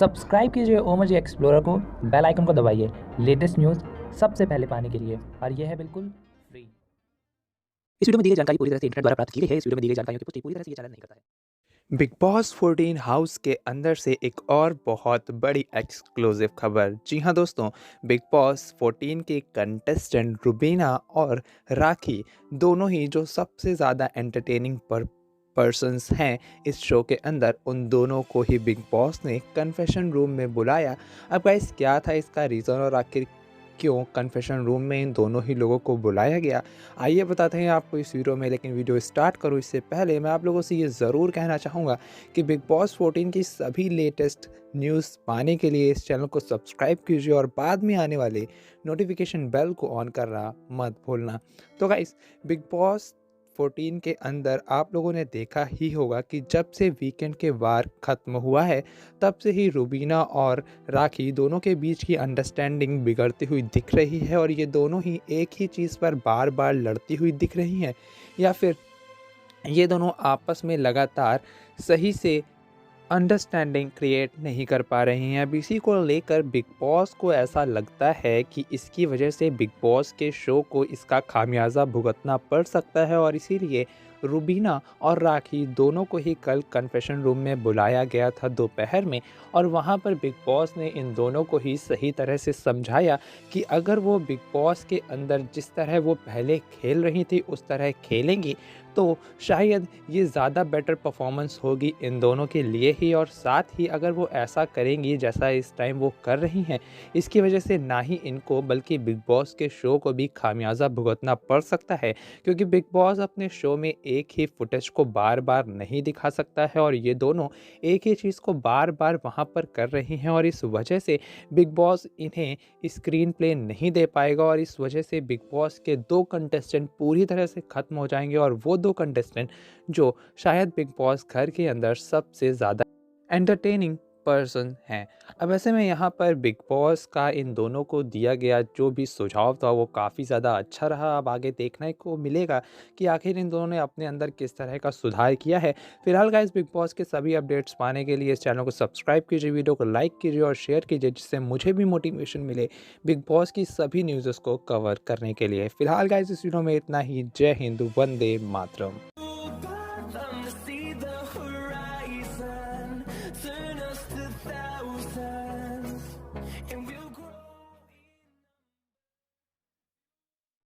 Subscribe कीजिए Omji explorer को, bell icon को दबाइए लेटेस्ट न्यूज़ सबसे पहले पाने के लिए, और यह है बिल्कुल फ्री। इस वीडियो में दी गई जानकारी पूरी तरह से इंटरनेट द्वारा प्राप्त की गई है। इस वीडियो में दी गई जानकारियों की पुष्टि पूरी तरह से ये चैनल नहीं करता है। बिग बॉस 14 हाउस के अंदर से एक और बहुत बड़ी एक्सक्लूसिव खबर। जी हाँ दोस्तों, बिग बॉस 14 के कंटेस्टेंट रुबीना और राखी दोनों ही जो सबसे ज़्यादा एंटरटेनिंग पर्सन्स हैं इस शो के अंदर, उन दोनों को ही बिग बॉस ने कन्फेशन रूम में बुलाया। अब गाइस, क्या था इसका रीज़न और आखिर क्यों कन्फेशन रूम में इन दोनों ही लोगों को बुलाया गया, आइए बताते हैं आपको इस वीडियो में। लेकिन वीडियो स्टार्ट करूँ इससे पहले मैं आप लोगों से ये ज़रूर कहना चाहूँगा कि बिग बॉस 14 की सभी लेटेस्ट न्यूज़ पाने के लिए इस चैनल को सब्सक्राइब कीजिए और बाद में आने वाले नोटिफिकेशन बेल को ऑन करना मत भूलना। तो गाइस, बिग बॉस 14 के अंदर आप लोगों ने देखा ही होगा कि जब से वीकेंड के वार ख़त्म हुआ है, तब से ही रुबीना और राखी दोनों के बीच की अंडरस्टैंडिंग बिगड़ती हुई दिख रही है, और ये दोनों ही एक ही चीज़ पर बार बार लड़ती हुई दिख रही हैं, या फिर ये दोनों आपस में लगातार सही से अंडरस्टैंडिंग क्रिएट नहीं कर पा रही हैं। अब इसी को लेकर बिग बॉस को ऐसा लगता है कि इसकी वजह से बिग बॉस के शो को इसका खामियाजा भुगतना पड़ सकता है, और इसीलिए रुबीना और राखी दोनों को ही कल कन्फेशन रूम में बुलाया गया था दोपहर में, और वहां पर बिग बॉस ने इन दोनों को ही सही तरह से समझाया कि अगर वो बिग बॉस के अंदर जिस तरह वो पहले खेल रही थी उस तरह खेलेंगी तो शायद ये ज़्यादा बेटर परफॉर्मेंस होगी इन दोनों के लिए ही। और साथ ही अगर वो ऐसा करेंगी जैसा इस टाइम वो कर रही हैं, इसकी वजह से ना ही इनको बल्कि बिग बॉस के शो को भी खामियाजा भुगतना पड़ सकता है, क्योंकि बिग बॉस अपने शो में एक ही फुटेज को बार बार नहीं दिखा सकता है, और ये दोनों एक ही चीज़ को बार बार वहाँ पर कर रही हैं, और इस वजह से बिग बॉस इन्हें स्क्रीन प्ले नहीं दे पाएगा, और इस वजह से बिग बॉस के 2 कंटेस्टेंट पूरी तरह से ख़त्म हो जाएंगे, और वो 2 कंटेस्टेंट जो शायद बिग बॉस घर के अंदर सबसे ज़्यादा एंटरटेनिंग पर्सन हैं। अब ऐसे में यहाँ पर बिग बॉस का इन दोनों को दिया गया जो भी सुझाव था वो काफ़ी ज़्यादा अच्छा रहा। अब आगे देखने को मिलेगा कि आखिर इन दोनों ने अपने अंदर किस तरह का सुधार किया है। फिलहाल गाइस, बिग बॉस के सभी अपडेट्स पाने के लिए इस चैनल को सब्सक्राइब कीजिए, वीडियो को लाइक कीजिए और शेयर कीजिए, जिससे मुझे भी मोटिवेशन मिले बिग बॉस की सभी न्यूज़ को कवर करने के लिए। फिलहाल गाइस, इस वीडियो में इतना ही। जय हिंद, वंदे मातरम।